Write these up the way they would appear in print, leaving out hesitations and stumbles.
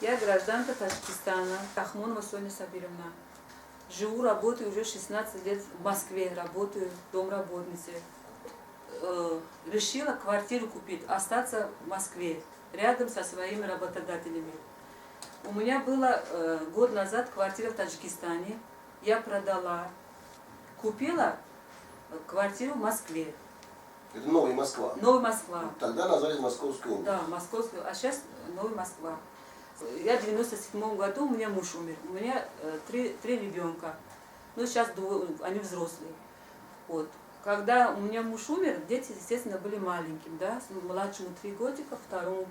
Я гражданка Таджикистана, Ахмонова Соня Сабировна. Живу, работаю уже 16 лет в Москве, работаю домработницей. Решила квартиру купить, остаться в Москве, рядом со своими работодателями. У меня была год назад квартира в Таджикистане, я продала, купила квартиру в Москве. Это Новая Москва? Новая Москва. Тогда назвали Московскую область. Да, Московскую, а сейчас Новая Москва. Я в 97 году, у меня муж умер, у меня три ребенка, ну сейчас они взрослые. Вот. Когда у меня муж умер, дети, естественно, были маленькими, да, младшему 3 годика, второму,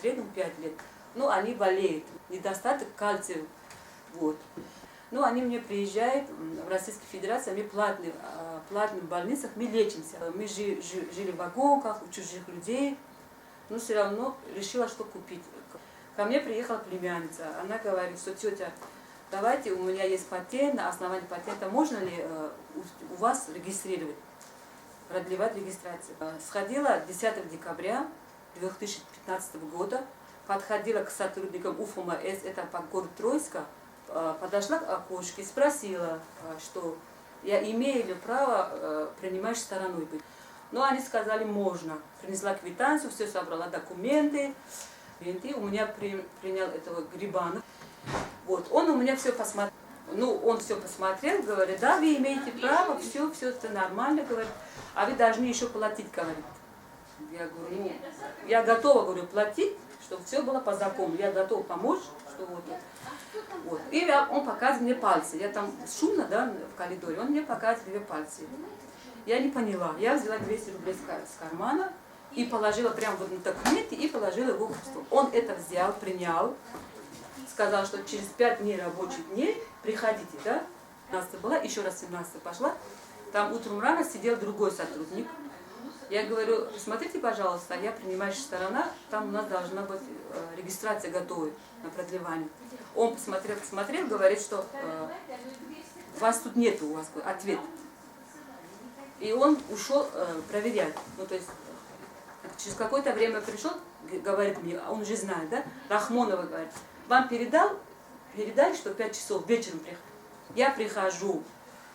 среднему 5 лет. Ну, они болеют, недостаток кальция, вот. Ну, они мне приезжают в Российской Федерации, мы платных больницах, мы лечимся. Мы жили в вагонках у чужих людей, но все равно решила, что купить. Ко мне приехала племянница, она говорит, что тетя, давайте, у меня есть патент, на основании патента можно ли у вас регистрировать, продлевать регистрацию. Сходила 10 декабря 2015 года, подходила к сотрудникам УФМС, это по городу Троицка, подошла к окошке и спросила, что я имею ли право принимающей стороной быть. Но они сказали, можно. Принесла квитанцию, все собрала документы. И у меня принял этого Грибанов. Вот, он у меня все посмотрел. Ну, он все посмотрел, говорит, да, вы имеете право, все это нормально, говорит. А вы должны еще платить, говорит. Я говорю, ну, я готова, говорю, платить, чтобы все было по закону. Я готова помочь, что вот. Вот. И он показывает мне пальцы. Я там шумно, да, в коридоре, он мне показывает мне пальцы. Я не поняла. Я взяла 200 рублей с кармана и положила прямо вот на документы и положила его в стол. Он это взял, принял, сказал, что через 5 дней рабочих дней приходите, да? 17 была, еще раз 17 пошла. Там утром рано сидел другой сотрудник. Я говорю, смотрите, пожалуйста, я принимающая сторона, там у нас должна быть регистрация готовой на продлевание. Он посмотрел, говорит, что вас тут нету, у вас ответ. И он ушел проверять. Ну, то есть, через какое-то время пришел, говорит мне, он уже знает, да, Рахмонова говорит, вам передали, что 5 часов вечером приходить. Я прихожу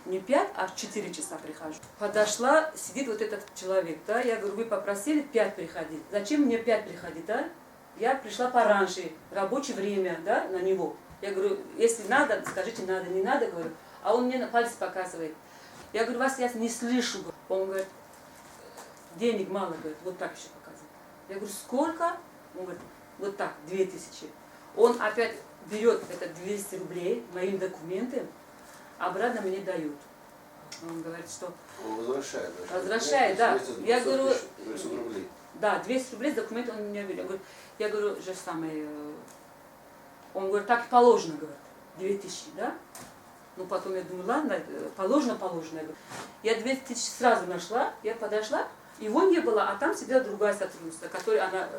не 5, а в 4 часа прихожу. Подошла, сидит вот этот человек, да, я говорю, вы попросили 5 приходить. Зачем мне 5 приходить, да? Я пришла пораньше, рабочее время, да, на него. Я говорю, если надо, скажите, надо, не надо, говорю. А он мне на пальцы показывает. Я говорю, вас я не слышу. Он говорит, денег мало, говорит, вот так еще показывает. Я говорю, сколько? Он говорит, вот так, 2000. Он опять берет это 200 рублей, моим документам, обратно мне дают. Он говорит, что... Он возвращает. Возвращает, да. Я говорю, 200 рублей. Да, 200 рублей с документом он меня берет. Я говорю, же самое... Он говорит, так и положено, говорит, 2000, да? Ну, потом я думаю, ладно, положено. Я 2000 сразу нашла, я подошла, его не было, а там сидела другая сотрудница, которой она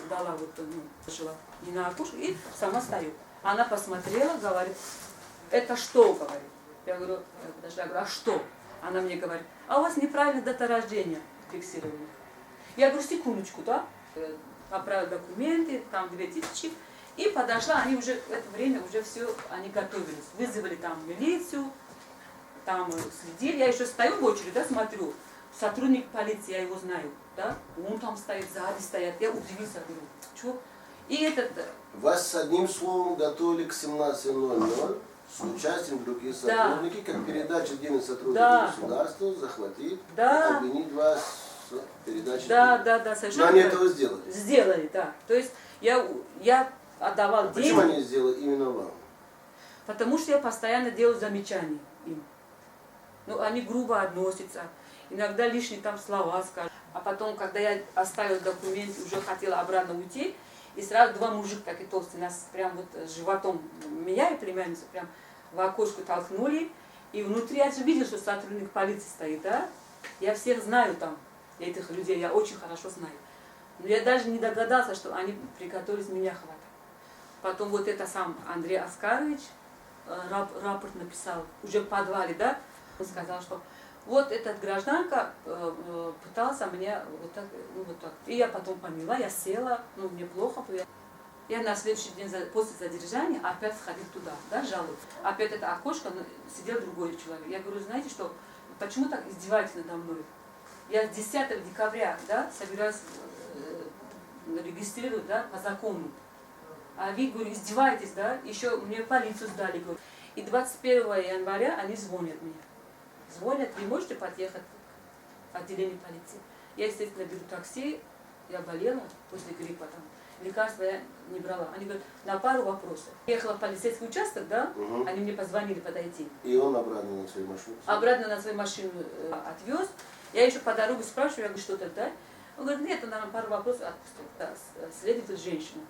дала, вот, ну, жила не на окошко, и сама стою. Она посмотрела, говорит, это что, говорит. Я говорю, а что? Она мне говорит, а у вас неправильная дата рождения фиксирована. Я говорю, секундочку, да? Поправила документы, там 2000. И подошла, они уже в это время уже все, они готовились. Вызвали там милицию, там следили. Я еще стою в очереди, да, смотрю. Сотрудник полиции, я его знаю, да? Он там стоит, сзади стоят. Я удивилась, говорю, что? И этот... Вас с одним словом готовили к 17:00 с участием других сотрудников, как передача денег сотрудников государства, захватить, обвинить вас в передаче денег. Да, совершенно. Но они этого сделали? Сделали, да. То есть я отдавал деньги. Почему они сделали именно вам? Потому что я постоянно делаю замечания им. Ну, они грубо относятся, иногда лишние там слова скажут. А потом, когда я оставила документ, уже хотела обратно уйти, и сразу 2 мужика, такие толстые, нас прям вот животом, меня и племянницу, прям в окошко толкнули. И внутри я же видела, что сотрудник полиции стоит, да? Я всех знаю там, этих людей, я очень хорошо знаю. Но я даже не догадался, что они приготовились меня хватать. Потом вот это сам Андрей Оскарович рапорт написал, уже в подвале, да? Он сказал, что вот эта гражданка пытался меня вот так, ну вот так. И я потом поняла, я села, ну мне плохо было. Я на следующий день после задержания опять сходил туда, да, жаловаться. Опять это окошко, сидел другой человек. Я говорю, знаете что, почему так издеваетесь надо мной? Я 10 декабря, да, собираюсь регистрировать, да, по закону. А вы, говорю, издеваетесь, да, еще мне полицию сдали, говорю. И 21 января они звонят мне. Звонят, вы можете подъехать в отделение полиции? Я, естественно, беру такси, я болела после гриппа там. Лекарства я не брала. Они говорят, на пару вопросов. Ехала в полицейский участок, да, они мне позвонили подойти. И он обратно на свою машину? Обратно на свою машину отвез. Я еще по дороге спрашиваю, я говорю, что тогда? Он говорит, нет, он на пару вопросов отпустил. Да, следователь женщина.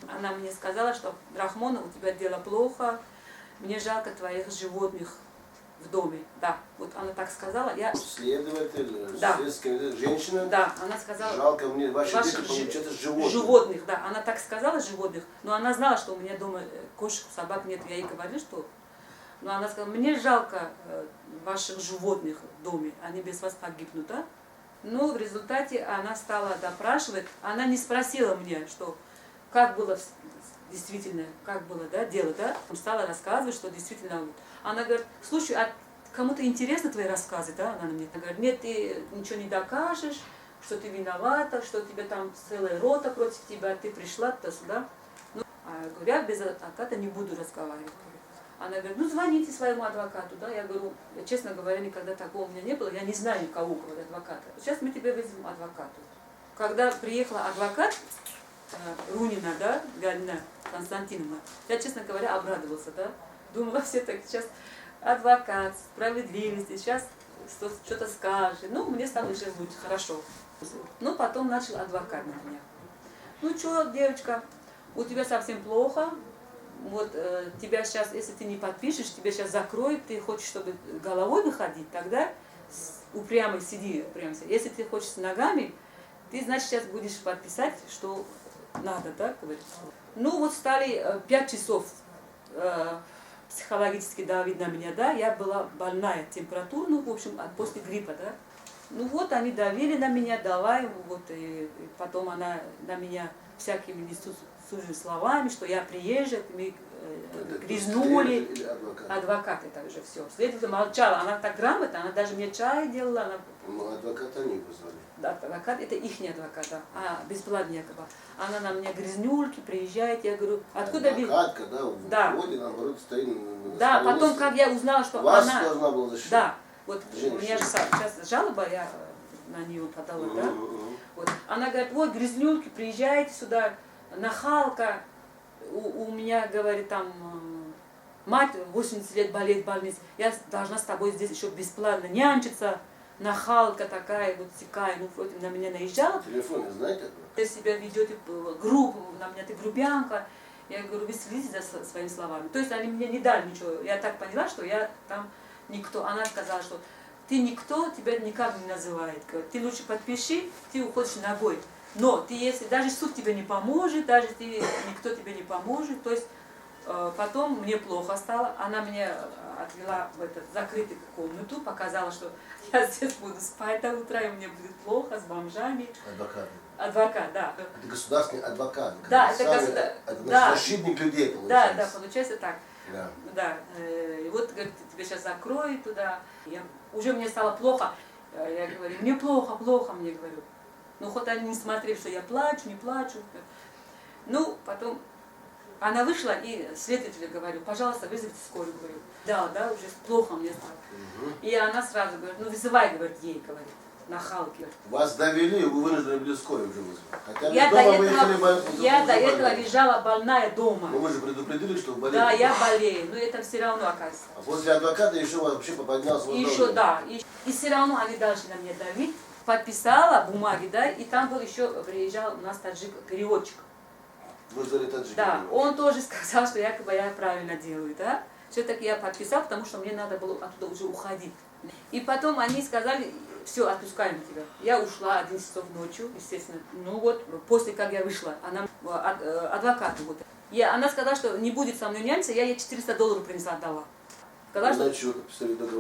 Она мне сказала, что Рахмона, у тебя дело плохо, мне жалко твоих животных в доме. Да, вот она так сказала. Я... Следователь, да. Женщина? Да, она сказала... Жалко мне ваши дети, получается, животных. Животных, да. Она так сказала, животных, но она знала, что у меня дома кошек, собак нет. Я ей говорю, что... Но она сказала, мне жалко ваших животных в доме, они без вас погибнут, да? Но в результате она стала допрашивать, она не спросила мне, что как было действительно, как было, да, дело, да? Стала рассказывать, что действительно... Она говорит, слушай, а кому-то интересны твои рассказы, да? Она мне говорит, нет, ты ничего не докажешь, что ты виновата, что у тебя там целая рота против тебя, ты пришла туда-сюда. Ну, а я говорю, я без адвоката не буду разговаривать. Она говорит, ну звоните своему адвокату, да? Я говорю, честно говоря, никогда такого у меня не было, я не знаю никого, кого адвоката. Сейчас мы тебе вызовем адвоката. Когда приехала адвокат, Рунина, да, Галина Константиновна, я, честно говоря, обрадовался, да? Думала, все так сейчас адвокат, справедливость, сейчас что-то скажет. Ну, мне стало уже будет хорошо. Но потом начал адвокат на меня. Ну что, девочка, у тебя совсем плохо. Вот тебя сейчас, если ты не подпишешь, тебя сейчас закроют, ты хочешь, чтобы головой выходить, тогда упрямо сиди, упрямо. Если ты хочешь с ногами, ты, значит, сейчас будешь подписать, что надо, да, говорит. Ну, вот стали 5 часов психологически давить на меня, да, я была больная, температура, ну, в общем, после гриппа, да. Ну, вот они давили на меня, давай, вот, и потом она на меня всякими несусными словами, что я приезжая, мы грязнули. Адвокат это уже все. Следователь молчала, она так грамотно, она даже мне чай делала. Она... Ну, адвоката не позвали. Да, адвокат, это ихний адвокат, да. Бесплатный якобы. Она на меня грязнульки, приезжает, я говорю, откуда вы... Адвокат, когда в входе, наоборот, стоит на да, потом, как я узнала, что вас она... должна была защищать. Да, вот женщина. У меня же сейчас жалоба, я на нее подала, да. Вот. Она говорит, вот, грязнюльки, приезжайте сюда, нахалка. У меня, говорит, там, мать 80 лет болеет в больнице, я должна с тобой здесь еще бесплатно нянчиться. Нахалка такая, вот такая, ну, против на меня наезжала. Телефон, знаете? Ты себя ведете грубо, на меня ты грубянка. Я говорю, вы следите за своими словами. То есть они мне не дали ничего. Я так поняла, что я там никто. Она сказала, что ты никто, тебя никак не называет. Ты лучше подпиши, ты уходишь ногой. Но ты, если даже суд тебе не поможет, даже никто тебе не поможет, то есть потом мне плохо стало. Она меня отвела в эту закрытую комнату, показала, что я здесь буду спать до утра, и мне будет плохо с бомжами. Адвокат. Адвокат, да. Это государственный адвокат. Да, это государственный. Это да. защитник людей, получается. Да, да, получается так. Да. Да. И вот, говорит, тебя сейчас закроют туда. Уже мне стало плохо. Я говорю, мне плохо, плохо, мне говорю. Ну, хоть они не смотрели, что я плачу, не плачу. Ну, потом она вышла, и следователю говорю, пожалуйста, вызовите скорую, говорю. Да, уже плохо мне стало. И она сразу говорит, ну, вызывай, говорит, ей, говорит, нахалки. Вас довели, вы вынуждены были скорую уже вызвать. Хотя я до этого лежала больная дома. Но вы же предупредили, что вы болеете. Да, я болею, но это все равно оказывается. А после адвоката еще вас вообще поднялся еще, да. И все равно они должны на меня давить. Подписала бумаги, да, и там был еще, приезжал у нас таджик-переводчик. Вызвали таджик. Да, он тоже сказал, что якобы я правильно делаю, да. Все-таки я подписала, потому что мне надо было оттуда уже уходить. И потом они сказали, все, отпускаем тебя. Я ушла 11 часов ночью, естественно. Ну вот, после как я вышла, она адвокату вот. Она сказала, что не будет со мной нянчиться, я ей $400 принесла, отдала. Сказала, что,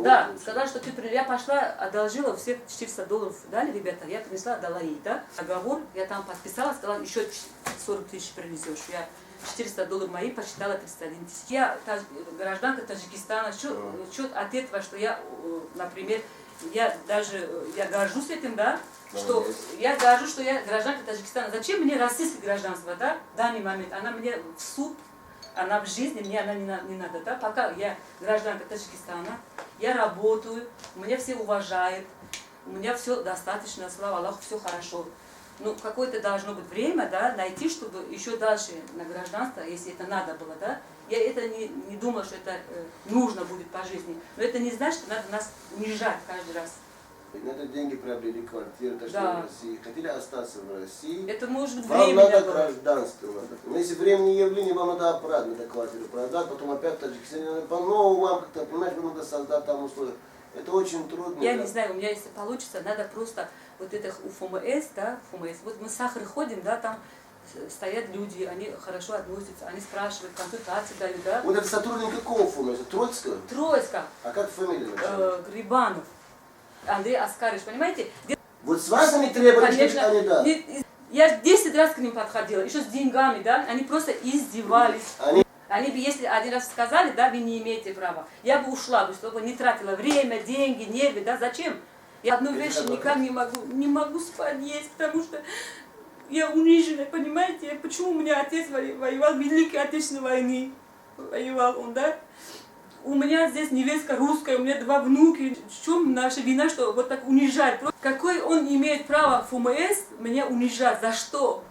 да, сказала, что я пошла, одолжила, всех $400 дали, ребята, я принесла, отдала ей, да. Договор, я там подписала, сказала, еще 40 тысяч принесешь. Я $400 мои посчитала 31 тысяч. Я гражданка Таджикистана, счет от этого, что я, например, я горжусь этим, да, что я горжусь, что я гражданка Таджикистана. Зачем мне российское гражданство, да, в данный момент? Она мне в суд, она в жизни, мне она не надо, да, пока я гражданка Таджикистана, я работаю, меня все уважают, у меня все достаточно, слава Аллаху, все хорошо. Ну, какое-то должно быть время, да, найти, чтобы еще дальше на гражданство, если это надо было, да. Я это не думала, что это нужно будет по жизни. Но это не значит, что надо нас унижать каждый раз. Ведь на это деньги приобрели квартиру, то что в России. Хотели остаться в России. Это может быть вам временно надо было. Гражданство. Но если времени явления, вам надо обратно эту квартиру продать, потом опять в Таджикистане по-новому вам как-то, понимаете, вы надо создать там условия. Это очень трудно. Я не знаю, у меня если получится, надо просто вот это у ФМС, да, ФМС. Вот мы с Сахар ходим, да, там стоят люди, они хорошо относятся, они спрашивают, консультации дают, да. Вот это сотрудник какого ФМС? Троицкого? Троицка. А как фамилия? Грибанов. Андрей Аскарович, понимаете? Вот с вашими требованиями, конечно, кандидат. Я 10 раз к ним подходила, еще с деньгами, да, они просто издевались. Они бы, если один раз сказали, да, вы не имеете права, я бы ушла, чтобы не тратила время, деньги, нервы, да, зачем? Я одну вещь никак не могу спать, есть, потому что я унижена, понимаете? Почему у меня отец воевал в Великой Отечественной войне, воевал он, да? У меня здесь невестка русская, у меня 2 внуки. В чем наша вина, что вот так унижать? Какой он имеет право ФМС меня унижать? За что?